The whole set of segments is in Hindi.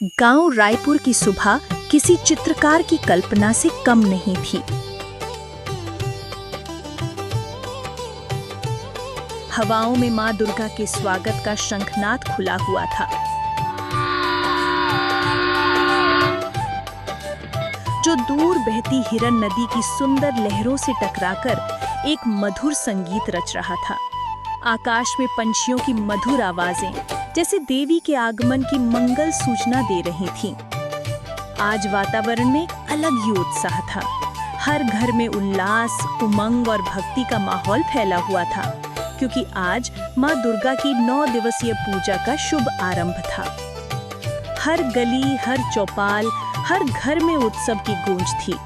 गांव रायपुर की सुबह किसी चित्रकार की कल्पना से कम नहीं थी। हवाओं में मां दुर्गा के स्वागत का शंखनाद खुला हुआ था। जो दूर बहती हिरन नदी की सुंदर लहरों से टकराकर एक मधुर संगीत रच रहा था। आकाश में पंछियों की मधुर आवाजें जैसे देवी के आगमन की मंगल सूचना दे रही थीं। आज वातावरण में एक अलग ही उत्साह था। हर घर में उल्लास, उमंग और भक्ति का माहौल फैला हुआ था, क्योंकि आज मां दुर्गा की 9 दिवसीय पूजा का शुभ आरंभ था। हर गली, हर चौपाल, हर घर में उत्सव की गूंज थी।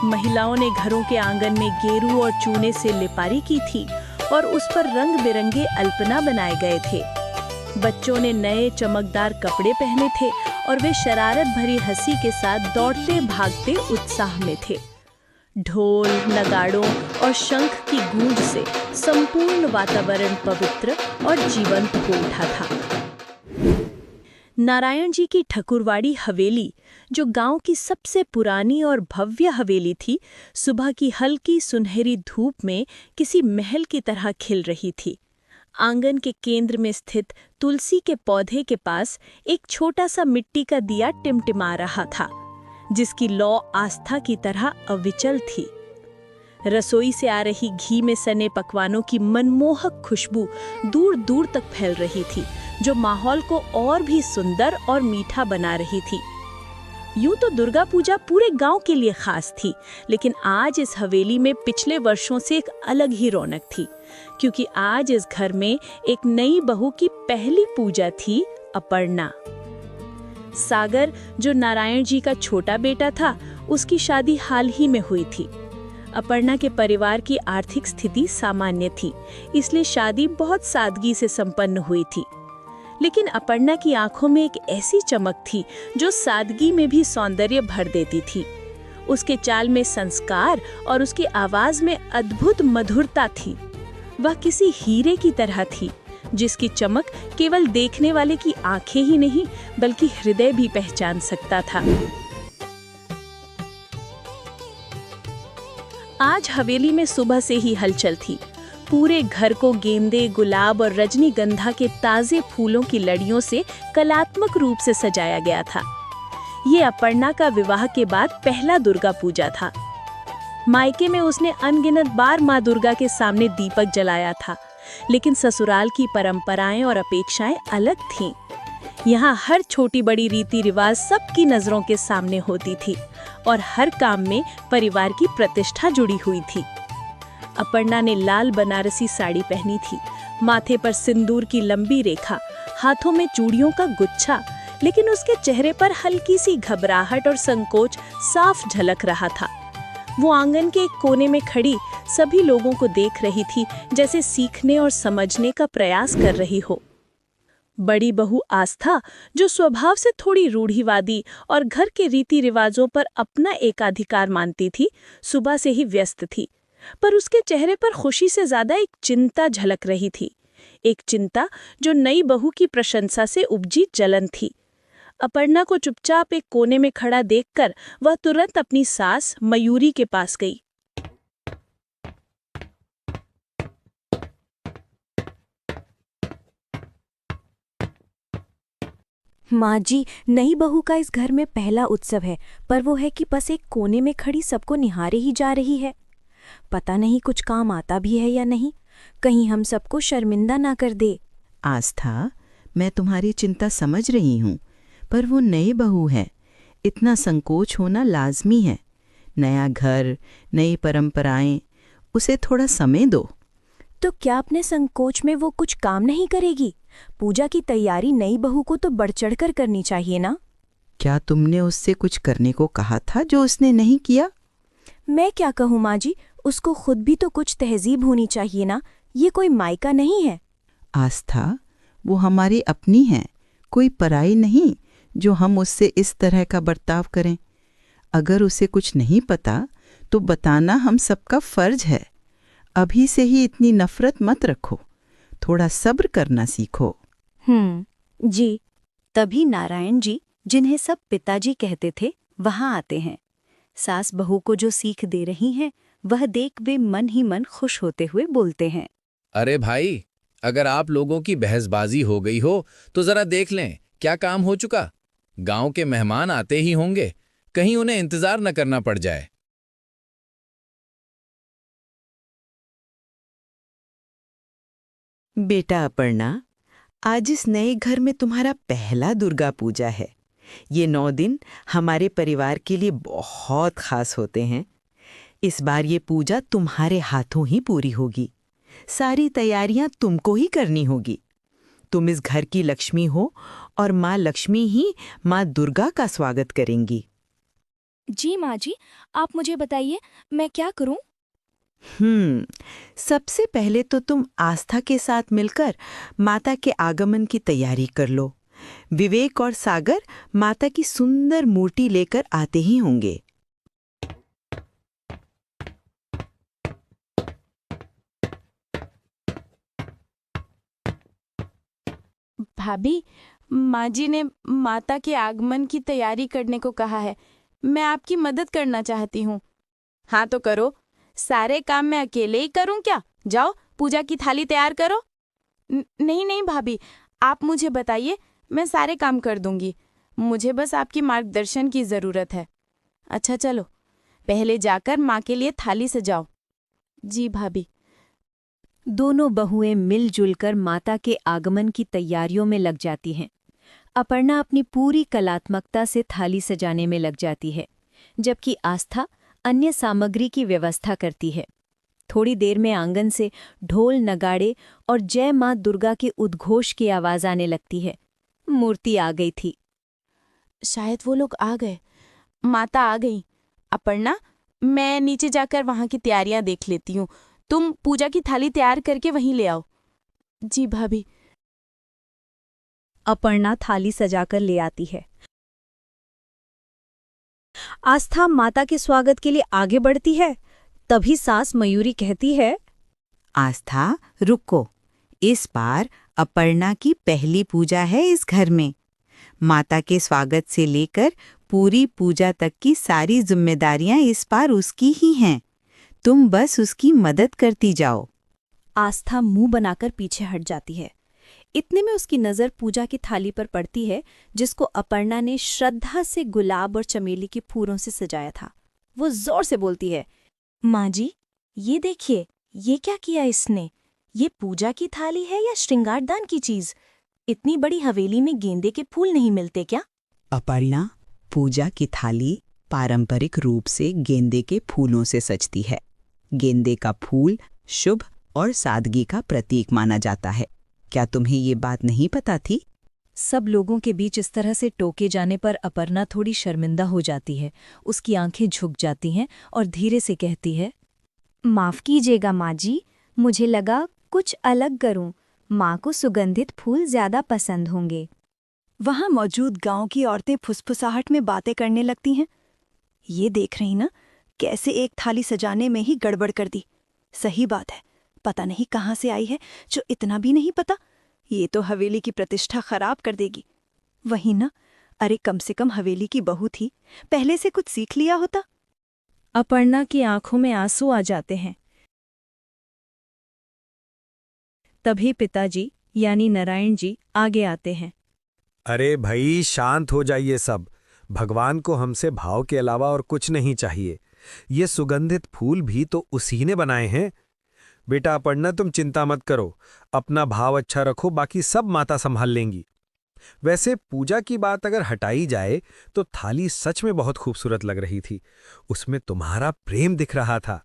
महिलाओं ने घरों के आंगन में गेरू और चूने से लिपारी की थी और उस पर रंग बिरंगे अल्पना बनाए गए थे। बच्चों ने नए चमकदार कपड़े पहने थे और वे शरारत भरी हंसी के साथ दौड़ते भागते उत्साह में थे। ढोल, नगाड़ों और शंख की गूंज से संपूर्ण वातावरण पवित्र और जीवंत हो उठा था। नारायण जी की ठकुरवाड़ी हवेली, जो गांव की सबसे पुरानी और भव्य हवेली थी, सुबह की हल्की सुनहरी धूप में किसी महल की तरह खिल रही थी। आंगन के केंद्र में स्थित तुलसी के पौधे के पास एक छोटा सा मिट्टी का दिया टिमटिमा रहा था, जिसकी लौ आस्था की तरह अविचल थी। रसोई से आ रही घी में सने पकवानों की मनमोहक खुशबू दूर दूर तक फैल रही थी, जो माहौल को और भी सुंदर और मीठा बना रही थी। यूं तो दुर्गा पूजा पूरे गांव के लिए खास थी, लेकिन आज इस हवेली में पिछले वर्षों से एक अलग ही रौनक थी, क्योंकि आज इस घर में एक नई बहू की पहली पूजा थी, अपर्णा। सागर, जो नारायण जी का छोटा बेटा था, उसकी शादी हाल ही में हुई थी। अपर्णा के परिवार की आर्थिक स्थिति सामान्य थी, इसलिए शादी बहुत सादगी से संपन्न हुई थी। लेकिन अपर्णा की आंखों में एक ऐसी चमक थी जो सादगी में भी सौंदर्य भर देती थी। उसके चाल में संस्कार और उसकी आवाज में अद्भुत मधुरता थी। वह किसी हीरे की तरह थी, जिसकी चमक केवल देखने वाले की आंखें ही नहीं, बल्कि हृदय भी पहचान सकता था। आज हवेली में सुबह से ही हलचल थी। पूरे घर को गेंदे, गुलाब और रजनीगंधा के ताजे फूलों की लड़ियों से कलात्मक रूप से सजाया गया था। ये अपर्णा का विवाह के बाद पहला दुर्गा पूजा था। मायके में उसने अनगिनत बार मां दुर्गा के सामने दीपक जलाया था, लेकिन ससुराल की परंपराएं और अपेक्षाएं अलग थीं। यहाँ हर छोटी बड़ी रीति रिवाज सबकी नजरों के सामने होती थी और हर काम में परिवार की प्रतिष्ठा जुड़ी हुई थी। अपर्णा ने लाल बनारसी साड़ी पहनी थी, माथे पर सिंदूर की लंबी रेखा, हाथों में चूड़ियों का गुच्छा, लेकिन उसके चेहरे पर हल्की सी घबराहट और संकोच साफ झलक रहा था। वो आंगन के एक कोने में खड़ी सभी लोगों को देख रही थी, जैसे सीखने और समझने का प्रयास कर रही हो। बड़ी बहू आस्था, जो स्वभाव से थोड़ी रूढ़िवादी और घर के रीति रिवाजों पर अपना एकाधिकार मानती थी, सुबह से ही व्यस्त थी, पर उसके चेहरे पर खुशी से ज्यादा एक चिंता झलक रही थी। एक चिंता जो नई बहू की प्रशंसा से उपजी जलन थी। अपर्णा को चुपचाप एक कोने में खड़ा देखकर वह तुरंत अपनी सास मयूरी के पास गई। माँ जी, नई बहू का इस घर में पहला उत्सव है, पर वो है कि बस एक कोने में खड़ी सबको निहारे ही जा रही है। पता नहीं कुछ काम आता भी है या नहीं, कहीं हम सबको शर्मिंदा ना कर दे। आस्था, मैं तुम्हारी चिंता समझ रही हूँ, पर वो नई बहू है, इतना संकोच होना लाजमी है। नया घर, नई परंपराएं, उसे थोड़ा समय दो। तो क्या अपने संकोच में वो कुछ काम नहीं करेगी? पूजा की तैयारी नई बहू को तो बढ़ चढ़कर करनी चाहिए ना। क्या तुमने उससे कुछ करने को कहा था जो उसने नहीं किया? मैं क्या कहूँ माँ जी, उसको खुद भी तो कुछ तहजीब होनी चाहिए ना। ये कोई मायका नहीं है। आस्था, वो हमारी अपनी है, कोई पराई नहीं जो हम उससे इस तरह का बर्ताव करें। अगर उसे कुछ नहीं पता तो बताना हम सबका फर्ज है। अभी से ही इतनी नफरत मत रखो, थोड़ा सब्र करना सीखो। जी। तभी नारायण जी जिन्हें सब पिताजी कहते थे, वहां आते हैं। सास बहू को जो सीख दे रही हैं, वह देख वे मन ही मन खुश होते हुए बोलते हैं। अरे भाई, अगर आप लोगों की बहसबाजी हो गई हो तो जरा देख लें क्या काम हो चुका। गांव के मेहमान आते ही होंगे, कहीं उन्हें इंतजार न करना पड़ जाए। बेटा अपर्णा, आज इस नए घर में तुम्हारा पहला दुर्गा पूजा है। ये 9 दिन हमारे परिवार के लिए बहुत खास होते हैं। इस बार ये पूजा तुम्हारे हाथों ही पूरी होगी। सारी तैयारियां तुमको ही करनी होगी। तुम इस घर की लक्ष्मी हो और माँ लक्ष्मी ही माँ दुर्गा का स्वागत करेंगी। जी माँ जी, आप मुझे बताइए मैं क्या करूं? सबसे पहले तो तुम आस्था के साथ मिलकर माता के आगमन की तैयारी कर लो। विवेक और सागर माता की सुंदर मूर्ति लेकर आते ही होंगे। भाभी, माँ जी ने माता के आगमन की तैयारी करने को कहा है। मैं आपकी मदद करना चाहती हूँ। हाँ तो करो। सारे काम मैं अकेले ही करूँ क्या? जाओ पूजा की थाली तैयार करो। नहीं नहीं भाभी, आप मुझे बताइए, मैं सारे काम कर दूंगी। मुझे बस आपकी मार्गदर्शन की ज़रूरत है। अच्छा चलो, पहले जाकर माँ के लिए थाली सजाओ। जी भाभी। दोनों बहुएं मिलजुल कर माता के आगमन की तैयारियों में लग जाती हैं। अपर्णा अपनी पूरी कलात्मकता से थाली सजाने में लग जाती है, जबकि आस्था अन्य सामग्री की व्यवस्था करती है। थोड़ी देर में आंगन से ढोल, नगाड़े और जय मां दुर्गा के उद्घोष की आवाज आने लगती है। मूर्ति आ गई थी। शायद वो लोग आ गए। माता आ गई। अपर्णा, मैं नीचे जाकर वहाँ की तैयारियां देख लेती हूँ। तुम पूजा की थाली तैयार करके वहीं ले आओ। जी भाभी। अपर्णा थाली सजाकर ले आती है। आस्था माता के स्वागत के लिए आगे बढ़ती है। तभी सास मयूरी कहती है, आस्था, रुको। इस बार अपर्णा की पहली पूजा है इस घर में। माता के स्वागत से लेकर पूरी पूजा तक की सारी जिम्मेदारियां इस बार उसकी ही हैं। तुम बस उसकी मदद करती जाओ। आस्था मुंह बनाकर पीछे हट जाती है। इतने में उसकी नज़र पूजा की थाली पर पड़ती है, जिसको अपर्णा ने श्रद्धा से गुलाब और चमेली के फूलों से सजाया था। वो जोर से बोलती है, माँ जी, ये देखिए, ये क्या किया इसने? ये पूजा की थाली है या श्रृंगारदान की चीज? इतनी बड़ी हवेली में गेंदे के फूल नहीं मिलते क्या? अपर्णा, पूजा की थाली पारंपरिक रूप से गेंदे के फूलों से सजती है। गेंदे का फूल शुभ और सादगी का प्रतीक माना जाता है। क्या तुम्हें ये बात नहीं पता थी? सब लोगों के बीच इस तरह से टोके जाने पर अपर्णा थोड़ी शर्मिंदा हो जाती है। उसकी आंखें झुक जाती हैं और धीरे से कहती है, माफ कीजिएगा माँ जी, मुझे लगा कुछ अलग करूं। माँ को सुगंधित फूल ज्यादा पसंद होंगे। वहां मौजूद गांव की औरतें फुसफुसाहट में बातें करने लगती हैं। ये देख रही ना, कैसे एक थाली सजाने में ही गड़बड़ कर दी। सही बात है, पता नहीं कहाँ से आई है जो इतना भी नहीं पता। ये तो हवेली की प्रतिष्ठा खराब कर देगी। वही ना, अरे कम से कम हवेली की बहू थी, पहले से कुछ सीख लिया होता। अपर्णा की आंखों में आंसू आ जाते हैं। तभी पिताजी यानी नारायण जी आगे आते हैं। अरे भाई, शांत हो जाइए सब। भगवान को हमसे भाव के अलावा और कुछ नहीं चाहिए। ये सुगंधित फूल भी तो उसी ने बनाए हैं। बेटा अपर्णा, तुम चिंता मत करो, अपना भाव अच्छा रखो, बाकी सब माता संभाल लेंगी। वैसे पूजा की बात अगर हटाई जाए तो थाली सच में बहुत खूबसूरत लग रही थी। उसमें तुम्हारा प्रेम दिख रहा था।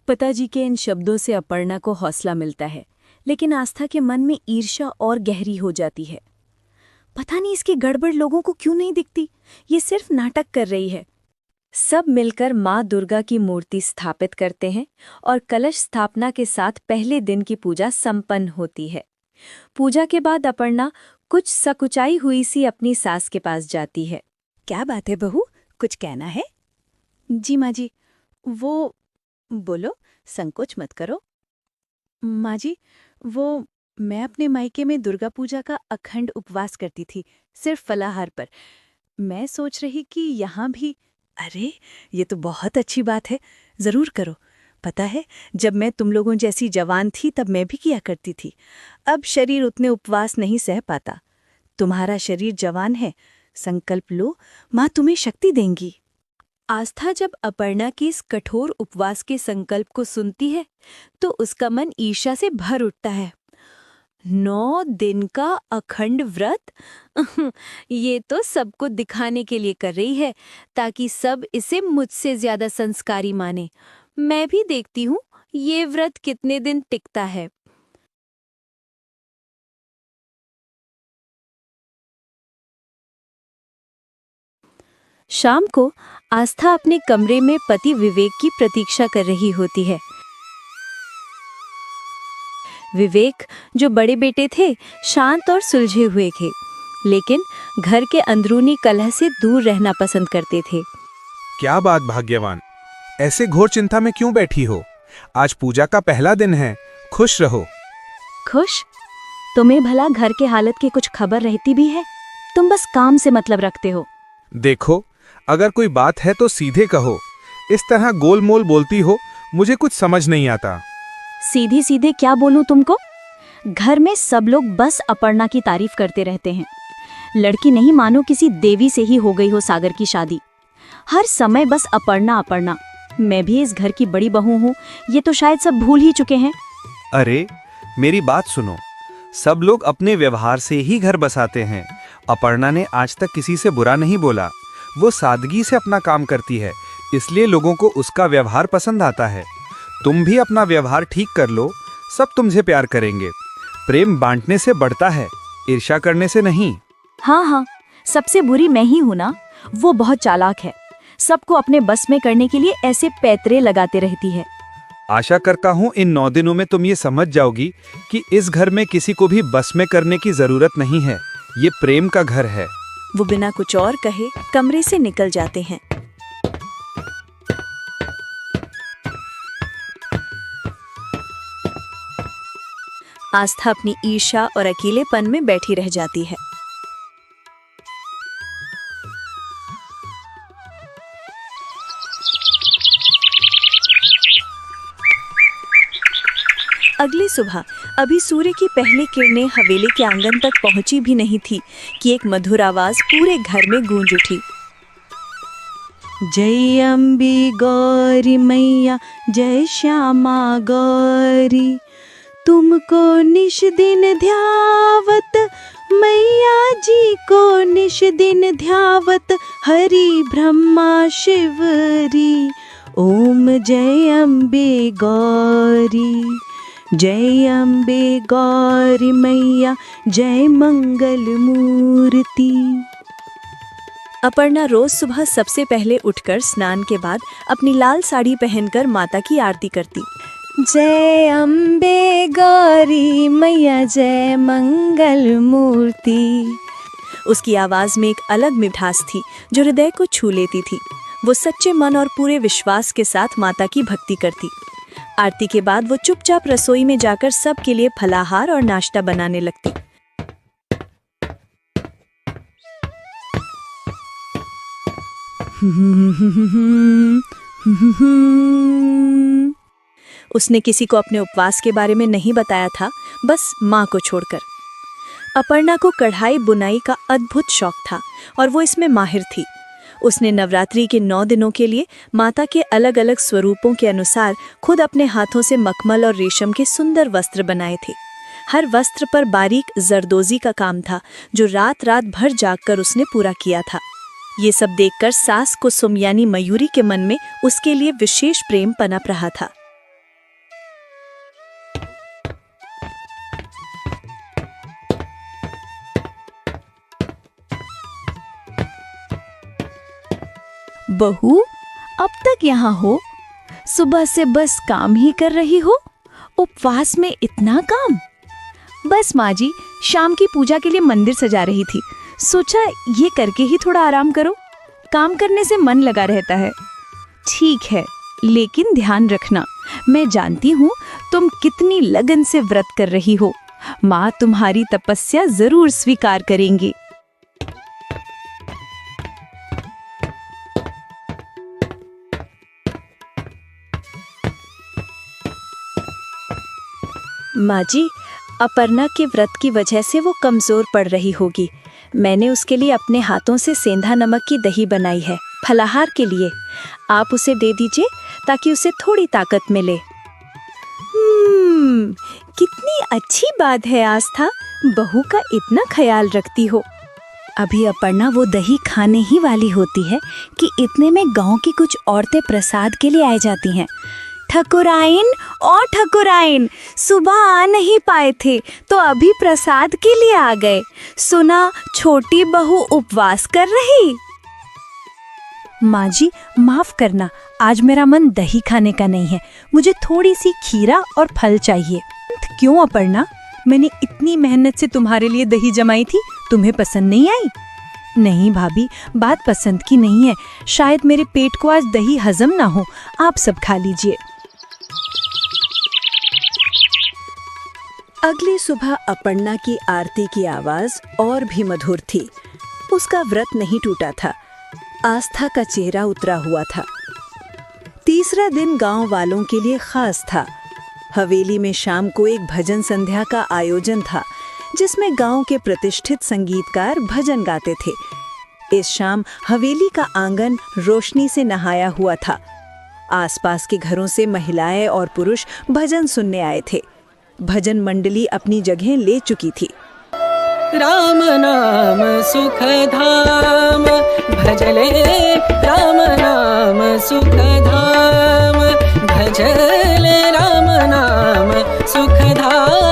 पिताजी के इन शब्दों से अपर्णा को हौसला मिलता है, लेकिन आस्था के मन में ईर्ष्या और गहरी हो जाती है। पता नहीं इसकी गड़बड़ लोगों को क्यों नहीं दिखती। ये सिर्फ नाटक कर रही है। सब मिलकर माँ दुर्गा की मूर्ति स्थापित करते हैं और कलश स्थापना के साथ पहले दिन की पूजा संपन्न होती है। पूजा के बाद अपर्णा कुछ सकुचाई हुई सी अपनी सास के पास जाती है। क्या बात है बहू, कुछ कहना है? जी माँ जी, वो बोलो, संकोच मत करो। माँ जी, वो मैं अपने मायके में दुर्गा पूजा का अखंड उपवास करती थी, सिर्फ फलाहार पर। मैं सोच रही कि यहाँ भी। अरे, ये तो बहुत अच्छी बात है, जरूर करो। पता है, जब मैं तुम लोगों जैसी जवान थी तब मैं भी किया करती थी। अब शरीर उतने उपवास नहीं सह पाता। तुम्हारा शरीर जवान है, संकल्प लो, माँ तुम्हें शक्ति देंगी। आस्था जब अपर्णा के इस कठोर उपवास के संकल्प को सुनती है तो उसका मन ईर्ष्या से भर उठता है। 9 दिन का अखंड व्रत ये तो सबको दिखाने के लिए कर रही है ताकि सब इसे मुझसे ज्यादा संस्कारी माने। मैं भी देखती हूँ ये व्रत कितने दिन टिकता है। शाम को आस्था अपने कमरे में पति विवेक की प्रतीक्षा कर रही होती है। विवेक, जो बड़े बेटे थे, शांत और सुलझे हुए थे, लेकिन घर के अंदरूनी कलह से दूर रहना पसंद करते थे। क्या बात भाग्यवान, ऐसे घोर चिंता में क्यों बैठी हो? आज पूजा का पहला दिन है, खुश रहो। खुश? तुम्हें भला घर के हालत की कुछ खबर रहती भी है? तुम बस काम से मतलब रखते हो। देखो, अगर कोई बात है तो सीधे कहो। इस तरह गोलमोल बोलती हो, मुझे कुछ समझ नहीं आता। सीधे सीधे क्या बोलूं तुमको? घर में सब लोग बस अपर्णा की तारीफ करते रहते हैं। लड़की नहीं मानो किसी देवी से ही हो गई हो सागर की शादी। हर समय बस अपर्णा अपर्णा। मैं भी इस घर की बड़ी बहू हूँ, ये तो शायद सब भूल ही चुके हैं। अरे, मेरी बात सुनो। सब लोग अपने व्यवहार से ही घर बसाते हैं। अपर्णा ने आज तक किसी से बुरा नहीं बोला। वो सादगी से अपना काम करती है, इसलिए लोगों को उसका व्यवहार पसंद आता है। तुम भी अपना व्यवहार ठीक कर लो, सब तुमसे प्यार करेंगे। प्रेम बांटने से बढ़ता है, ईर्ष्या करने से नहीं। हाँ, सबसे बुरी मैं ही हूँ ना। वो बहुत चालाक है, सबको अपने बस में करने के लिए ऐसे पैतरे लगाते रहती है। आशा करता हूँ इन 9 दिनों में तुम ये समझ जाओगी कि इस घर में किसी को भी बस में करने की जरूरत नहीं है। ये प्रेम का घर है। वो बिना कुछ और कहे कमरे से निकल जाते हैं। आस्था अपनी ईर्ष्या और अकेलेपन में बैठी रह जाती है। अगली सुबह अभी सूर्य की पहली किरणें हवेली के आंगन तक पहुंची भी नहीं थी कि एक मधुर आवाज पूरे घर में गूंज उठी। जय अम्बे गौरी मैया, जय श्यामा गौरी, तुमको निश दिन ध्यावत, मैया जी को निश दिन ध्यावत, हरि ब्रह्मा शिवरी, ओम जय अम्बे गौरी, जय अम्बे गौरी मैया, जय मंगल मूर्ति। अपर्णा रोज सुबह सबसे पहले उठकर स्नान के बाद अपनी लाल साड़ी पहनकर माता की आरती करती। जय अम्बे गौरी मैया, जय मंगल मूर्ति। उसकी आवाज में एक अलग मिठास थी जो हृदय को छू लेती थी। वो सच्चे मन और पूरे विश्वास के साथ माता की भक्ति करती। आरती के बाद वो चुपचाप रसोई में जाकर सबके लिए फलाहार और नाश्ता बनाने लगती। उसने किसी को अपने उपवास के बारे में नहीं बताया था, बस माँ को छोड़कर। अपर्णा को कढ़ाई बुनाई का अद्भुत शौक था और वो इसमें माहिर थी। उसने नवरात्रि के 9 दिनों के लिए माता के अलग अलग स्वरूपों के अनुसार खुद अपने हाथों से मखमल और रेशम के सुंदर वस्त्र बनाए थे। हर वस्त्र पर बारीक जरदोजी का काम था जो रात रात भर जागकर उसने पूरा किया था। ये सब देखकर सास कुसुम यानी मयूरी के मन में उसके लिए विशेष प्रेम पनप रहा था। बहू, अब तक यहाँ हो? सुबह से बस काम ही कर रही हो? उपवास में इतना काम? बस माँ जी, शाम की पूजा के लिए मंदिर सजा रही थी, सोचा ये करके ही थोड़ा आराम करो। काम करने से मन लगा रहता है। ठीक है, लेकिन ध्यान रखना, मैं जानती हूँ तुम कितनी लगन से व्रत कर रही हो। माँ तुम्हारी तपस्या जरूर स्वीकार करेंगी। माँ जी, अपर्णा के व्रत की वजह से वो कमजोर पड़ रही होगी। मैंने उसके लिए अपने हाथों से सेंधा नमक की दही बनाई है, फलाहार के लिए। आप उसे दे दीजिए ताकि उसे थोड़ी ताकत मिले। कितनी अच्छी बात है आस्था, बहू का इतना ख्याल रखती हो। अभी अपर्णा वो दही खाने ही वाली होती है कि इतने में गांव की कुछ औरतें प्रसाद के लिए आ जाती हैं। ठकुराइन और ठकुराइन, सुबह आ नहीं पाए थे तो अभी प्रसाद के लिए आ गए। सुना छोटी बहू उपवास कर रही। माँ जी माफ करना, आज मेरा मन दही खाने का नहीं है। मुझे थोड़ी सी खीरा और फल चाहिए। क्यों अपर्णा, मैंने इतनी मेहनत से तुम्हारे लिए दही जमाई थी, तुम्हें पसंद नहीं आई? नहीं भाभी, बात पसंद की नहीं है। शायद मेरे पेट को आज दही हजम ना हो। आप सब खा लीजिए। अगली सुबह अपर्णा की आरती की आवाज और भी मधुर थी। उसका व्रत नहीं टूटा था। आस्था का चेहरा उतरा हुआ था। तीसरा दिन गांव वालों के लिए खास था। हवेली में शाम को एक भजन संध्या का आयोजन था, जिसमें गांव के प्रतिष्ठित संगीतकार भजन गाते थे। इस शाम हवेली का आंगन रोशनी से नहाया हुआ था। आसपास के घरों से महिलाएं और पुरुष भजन सुनने आए थे। भजन मंडली अपनी जगह ले चुकी थी। राम नाम सुख धाम भजले, राम नाम सुख धाम भजले, राम नाम सुख धाम।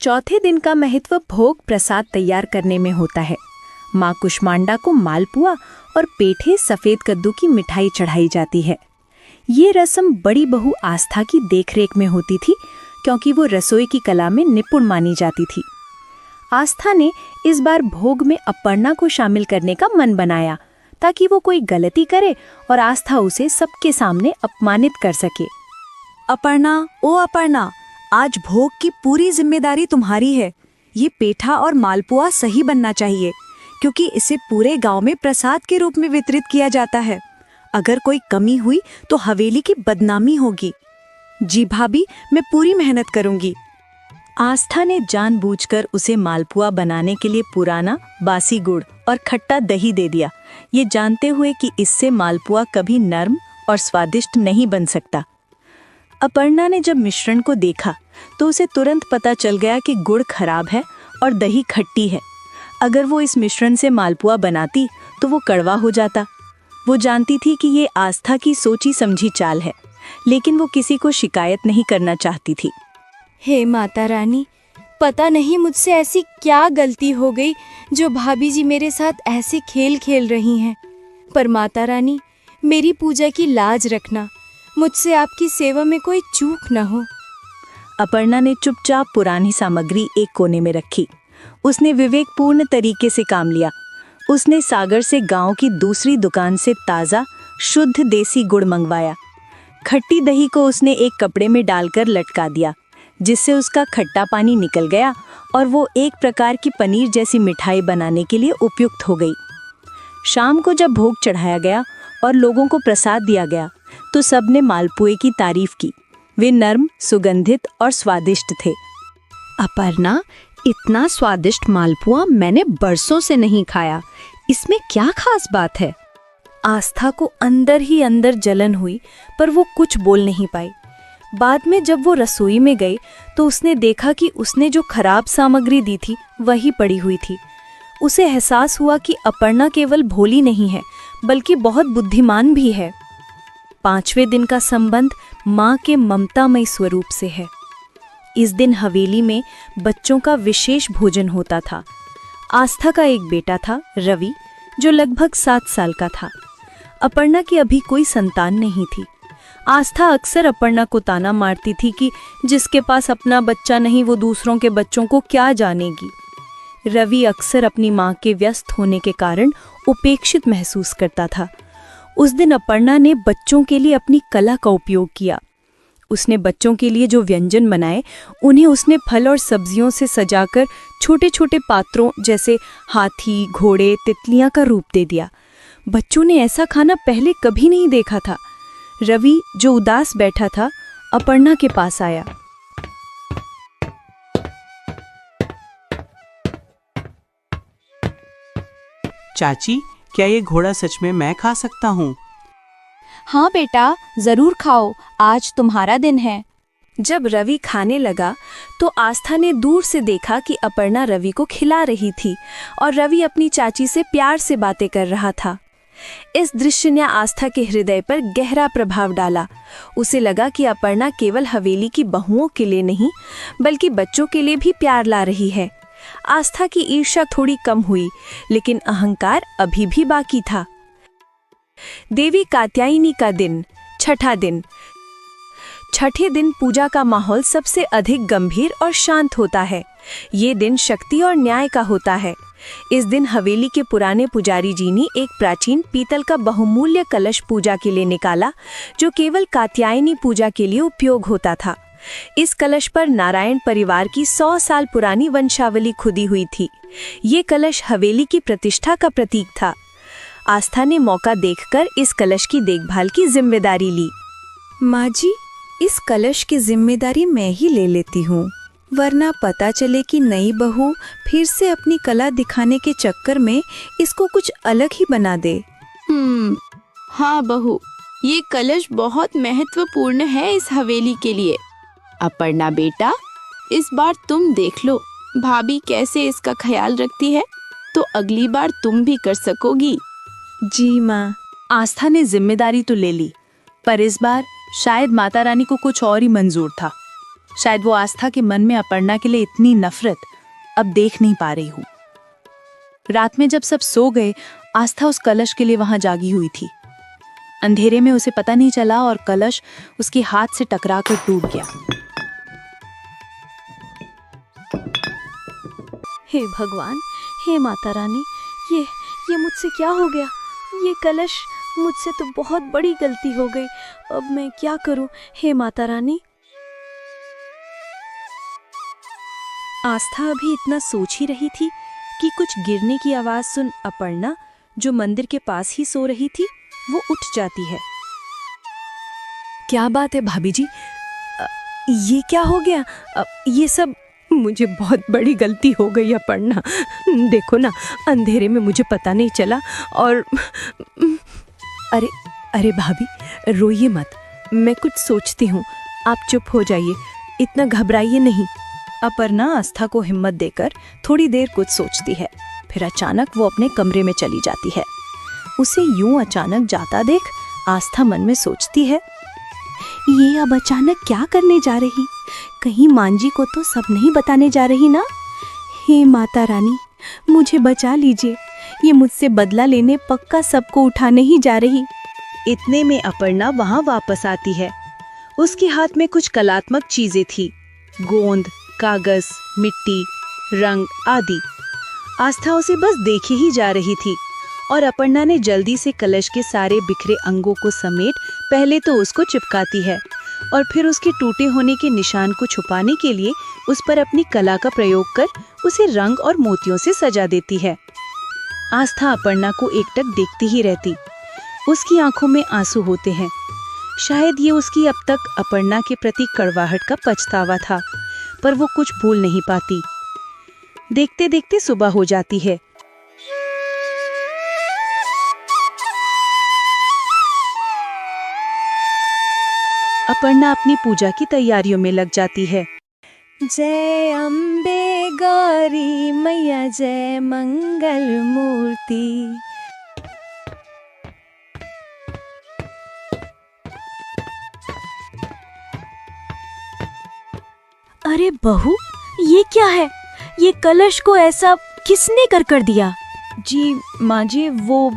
चौथे दिन का महत्व भोग प्रसाद तैयार करने में होता है। माँ कुष्मांडा को मालपुआ और पेठे सफेद कद्दू की मिठाई चढ़ाई जाती है। ये रस्म बड़ी बहू आस्था की देखरेख में होती थी, क्योंकि वो रसोई की कला में निपुण मानी जाती थी। आस्था ने इस बार भोग में अपर्णा को शामिल करने का मन बनाया, ताकि वो कोई गलती करे और आस्था उसे सबके सामने अपमानित कर सके। अपर्णा, ओ अपर्णा, आज भोग की पूरी जिम्मेदारी तुम्हारी है। ये पेठा और मालपुआ सही बनना चाहिए, क्योंकि इसे पूरे गांव में प्रसाद के रूप में वितरित किया जाता है। अगर कोई कमी हुई तो हवेली की बदनामी होगी। जी भाभी, मैं पूरी मेहनत करूंगी। आस्था ने जानबूझकर उसे मालपुआ बनाने के लिए पुराना बासी गुड़ और खट्टा दही दे दिया, ये जानते हुए कि इससे मालपुआ कभी नर्म और स्वादिष्ट नहीं बन सकता। अपर्णा ने जब मिश्रण को देखा तो उसे तुरंत पता चल गया कि गुड़ खराब है और दही खट्टी है। अगर वो इस मिश्रण से मालपुआ बनाती तो वो कड़वा हो जाता। वो जानती थी कि ये आस्था की सोची समझी चाल है, लेकिन वो किसी को शिकायत नहीं करना चाहती थी। हे माता रानी, पता नहीं मुझसे ऐसी क्या गलती हो गई जो भाभी जी मेरे साथ ऐसे खेल खेल रही हैं। पर माता रानी, मेरी पूजा की लाज रखना, मुझसे आपकी सेवा में कोई चूक न हो। अपर्णा ने चुपचाप पुरानी सामग्री एक कोने में रखी। उसने विवेकपूर्ण तरीके से काम लिया। उसने सागर से गांव की दूसरी दुकान से ताज़ा शुद्ध देसी गुड़ मंगवाया। खट्टी दही को उसने एक कपड़े में डालकर लटका दिया, जिससे उसका खट्टा पानी निकल गया और वो एक प्रकार की पनीर जैसी मिठाई बनाने के लिए उपयुक्त हो गई। शाम को जब भोग चढ़ाया गया और लोगों को प्रसाद दिया गया तो सबने मालपुए की तारीफ की। वे नर्म, सुगंधित और स्वादिष्ट थे। अपर्णा, इतना स्वादिष्ट मालपुआ मैंने बरसों से नहीं खाया। इसमें क्या खास बात है? आस्था को अंदर ही अंदर जलन हुई, पर वो कुछ बोल नहीं पाई। बाद में जब वो रसोई में गई तो उसने देखा कि उसने जो खराब सामग्री दी थी वही पड़ी हुई थी। उसे एहसास हुआ कि अपर्णा केवल भोली नहीं है, बल्कि बहुत बुद्धिमान भी है। 5वें दिन का संबंध माँ के ममतामयी स्वरूप से है। इस दिन हवेली में बच्चों का विशेष भोजन होता था। आस्था का एक बेटा था, रवि, जो लगभग 7 साल का था। अपर्णा की अभी कोई संतान नहीं थी। आस्था अक्सर अपर्णा को ताना मारती थी कि जिसके पास अपना बच्चा नहीं वो दूसरों के बच्चों को क्या जानेगी। रवि अक्सर अपनी माँ के व्यस्त होने के कारण उपेक्षित महसूस करता था। उस दिन अपर्णा ने बच्चों के लिए अपनी कला का उपयोग किया। उसने बच्चों के लिए जो व्यंजन बनाए उन्हें उसने फल और सब्जियों से सजाकर छोटे छोटे पात्रों जैसे हाथी, घोड़े, तितलियां का रूप दे दिया। बच्चों ने ऐसा खाना पहले कभी नहीं देखा था। रवि, जो उदास बैठा था, अपर्णा के पास आया। चाची, क्या ये घोड़ा सच में मैं खा सकता हूँ? हाँ बेटा, जरूर खाओ, आज तुम्हारा दिन है। जब रवि खाने लगा तो आस्था ने दूर से देखा कि अपर्णा रवि को खिला रही थी और रवि अपनी चाची से प्यार से बातें कर रहा था। इस दृश्य ने आस्था के हृदय पर गहरा प्रभाव डाला। उसे लगा कि अपर्णा केवल हवेली की बहुओं के लिए नहीं, बल्कि बच्चों के लिए भी प्यार ला रही है। आस्था की ईर्ष्या थोड़ी कम हुई, लेकिन अहंकार अभी भी बाकी था। देवी कात्यायनी का दिन, छठा दिन। छठे दिन पूजा का माहौल सबसे अधिक गंभीर और शांत होता है। ये दिन शक्ति और न्याय का होता है। इस दिन हवेली के पुराने पुजारी जी ने एक प्राचीन पीतल का बहुमूल्य कलश पूजा के लिए निकाला, जो केवल कात्यायनी पूजा के लिए उपयोग होता था। इस कलश पर नारायण परिवार की 100 साल पुरानी वंशावली खुदी हुई थी। ये कलश हवेली की प्रतिष्ठा का प्रतीक था। आस्था ने मौका देखकर इस कलश की देखभाल की जिम्मेदारी ली। माँ जी, इस कलश की जिम्मेदारी मैं ही ले लेती हूँ, वरना पता चले कि नई बहू फिर से अपनी कला दिखाने के चक्कर में इसको कुछ अलग ही बना दे। हाँ बहू, ये कलश बहुत महत्वपूर्ण है इस हवेली के लिए। अपर्णा बेटा, इस बार तुम देख लो भाभी कैसे इसका ख्याल रखती है, तो अगली बार तुम भी कर सकोगी। जी माँ। आस्था ने जिम्मेदारी तो ले ली, पर इस बार शायद माता रानी को कुछ और ही मंजूर था। शायद वो आस्था के मन में अपर्णा के लिए इतनी नफरत अब देख नहीं पा रही हूँ। रात में जब सब सो गए, आस्था उस कलश के लिए वहां जागी हुई थी। अंधेरे में उसे पता नहीं चला और कलश उसके हाथ से टकराकर टूट गया। हे भगवान, हे माता रानी, ये मुझसे क्या हो गया? ये कलश, मुझसे तो बहुत बड़ी गलती हो गई। अब मैं क्या करूं? हे माता रानी। आस्था अभी इतना सोच ही रही थी कि कुछ गिरने की आवाज सुन अपर्णा, जो मंदिर के पास ही सो रही थी, वो उठ जाती है। क्या बात है भाभी जी? ये क्या हो गया? ये सब मुझे बहुत बड़ी गलती हो गई अपर्णा। देखो ना, अंधेरे में मुझे पता नहीं चला और अरे भाभी, रोइए मत, मैं कुछ सोचती हूँ, आप चुप हो जाइए, इतना घबराइए नहीं। अपर्णा आस्था को हिम्मत देकर थोड़ी देर कुछ सोचती है, फिर अचानक वो अपने कमरे में चली जाती है। उसे यूं अचानक जाता देख आस्था मन में सोचती है, ये अब अचानक क्या करने जा रही? कहीं मांजी को तो सब नहीं बताने जा रही ना? हे माता रानी, मुझे बचा लीजिए, ये मुझसे बदला लेने पक्का सबको उठाने ही जा रही। इतने में अपर्णा वहां वापस आती है। उसके हाथ में कुछ कलात्मक चीजें थी, गोंद, कागज, मिट्टी, रंग आदि। आस्था उसे बस देखे ही जा रही थी और अपर्णा ने जल्दी से कलश के सारे बिखरे अंगों को समेट पहले तो उसको चिपकाती है और फिर उसके टूटे होने के निशान को छुपाने के लिए उस पर अपनी कला का प्रयोग कर उसे रंग और मोतियों से सजा देती है। आस्था अपर्णा को एकटक देखती ही रहती। उसकी आंखों में आंसू होते हैं। शायद ये उसकी अब तक अपर्णा के प्रति कड़वाहट का पछतावा था, पर वो कुछ भूल नहीं पाती। देखते देखते सुबह हो जाती है। अपर्णा अपनी पूजा की तैयारियों में लग जाती है। जय अम्बे गौरी मैया, जय मंगल मूर्ति। अरे बहू, ये क्या है? ये कलश को ऐसा किसने कर दिया? जी माँ जी, वो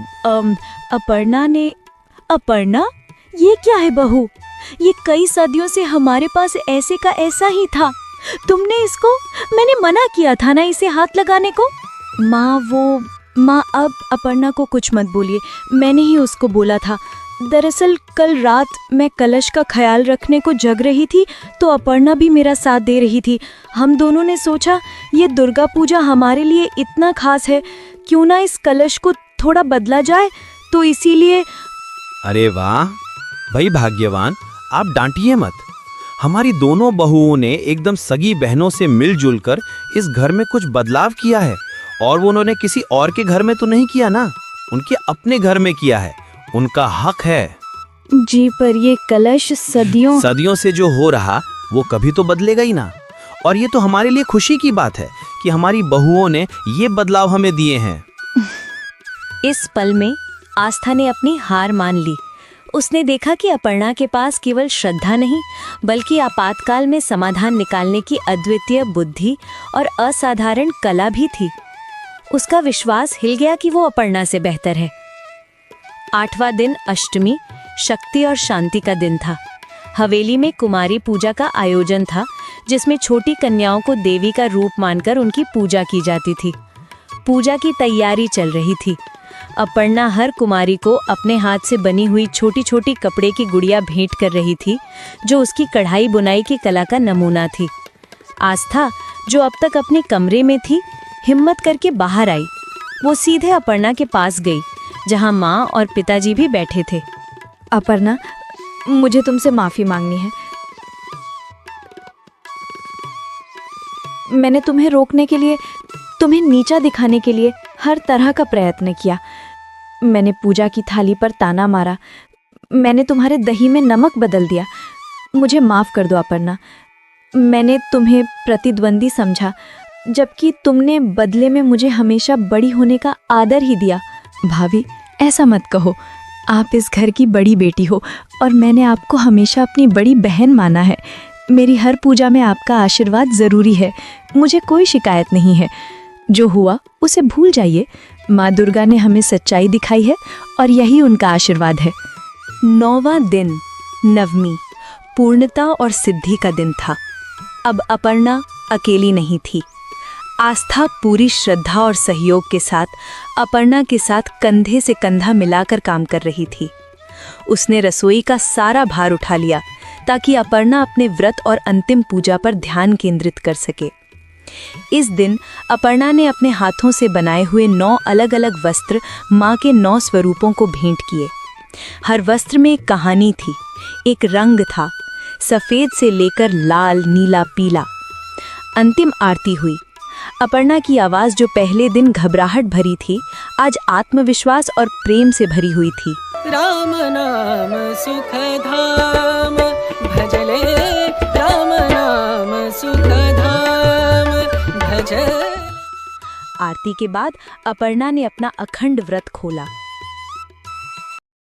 अपर्णा ने। अपर्णा, ये क्या है बहू? ये कई सदियों से हमारे पास ऐसे का ऐसा ही था। तुमने इसको, मैंने मना किया था ना इसे हाथ लगाने को। माँ अब अपर्णा को कुछ मत बोलिए, मैंने ही उसको बोला था। दरअसल कल रात मैं कलश का ख्याल रखने को जग रही थी तो अपर्णा भी मेरा साथ दे रही थी। हम दोनों ने सोचा ये दुर्गा पूजा हमारे लिए इतना खास है, क्यों ना इस कलश को थोड़ा बदला जाए, तो इसीलिए। अरे वाह, भाई भाग्यवान, आप डांटिए मत। हमारी दोनों बहुओं ने एकदम सगी बहनों से मिलजुल कर इस घर में कुछ बदलाव किया है, और वो उन्होंने किसी और के घर में तो नहीं किया ना, उनके अपने घर में किया है। उनका हक है। जी पर ये कलश सदियों से जो हो रहा वो कभी तो बदलेगा ही ना। और ये तो हमारे लिए खुशी की बात है कि हमारी बहुओं ने ये बदलाव हमें दिए हैं। इस पल में आस्था ने अपनी हार मान ली। उसने देखा कि अपर्णा के पास केवल श्रद्धा नहीं बल्कि आपातकाल में समाधान निकालने की अद्वितीय बुद्धि और असाधारण कला भी थी। उसका विश्वास हिल गया कि वो अपर्णा से बेहतर है। 8वां दिन अष्टमी शक्ति और शांति का दिन था। हवेली में कुमारी पूजा का आयोजन था, जिसमें छोटी कन्याओं को देवी का रूप मानकर उनकी पूजा की जाती थी। पूजा की तैयारी चल रही थी। अपर्णा हर कुमारी को अपने हाथ से बनी हुई छोटी छोटी कपड़े की गुड़िया भेंट कर रही थी, जो उसकी कढ़ाई बुनाई की कला का नमूना थी। आस्था, जो अब तक अपने कमरे में थी, हिम्मत करके बाहर आई। वो सीधे अपर्णा के पास गई, जहां माँ और पिताजी भी बैठे थे। अपर्णा, मुझे तुमसे माफी मांगनी है। मैंने तुम्हें रोकने के लिए, तुम्हें नीचा दिखाने के लिए हर तरह का प्रयत्न किया। मैंने पूजा की थाली पर ताना मारा, मैंने तुम्हारे दही में नमक बदल दिया। मुझे माफ कर दो अपर्णा। मैंने तुम्हें प्रतिद्वंदी समझा, जबकि तुमने बदले में मुझे हमेशा बड़ी होने का आदर ही दिया। भाभी, ऐसा मत कहो। आप इस घर की बड़ी बेटी हो और मैंने आपको हमेशा अपनी बड़ी बहन माना है। मेरी हर पूजा में आपका आशीर्वाद ज़रूरी है। मुझे कोई शिकायत नहीं है। जो हुआ उसे भूल जाइए। माँ दुर्गा ने हमें सच्चाई दिखाई है और यही उनका आशीर्वाद है। 9वां दिन नवमी पूर्णता और सिद्धि का दिन था। अब अपर्णा अकेली नहीं थी। आस्था पूरी श्रद्धा और सहयोग के साथ अपर्णा के साथ कंधे से कंधा मिलाकर काम कर रही थी। उसने रसोई का सारा भार उठा लिया ताकि अपर्णा अपने व्रत और अंतिम पूजा पर ध्यान केंद्रित कर सके। इस दिन अपर्णा ने अपने हाथों से बनाए हुए 9 अलग अलग वस्त्र माँ के 9 स्वरूपों को भेंट किए। हर वस्त्र में एक कहानी थी, एक रंग था, सफ़ेद से लेकर लाल, नीला, पीला। अंतिम आरती हुई। अपर्णा की आवाज़, जो पहले दिन घबराहट भरी थी, आज आत्मविश्वास और प्रेम से भरी हुई थी। राम नाम सुख धाम भजले, राम नाम सुख धाम भजले। आरती के बाद अपर्णा ने अपना अखंड व्रत खोला।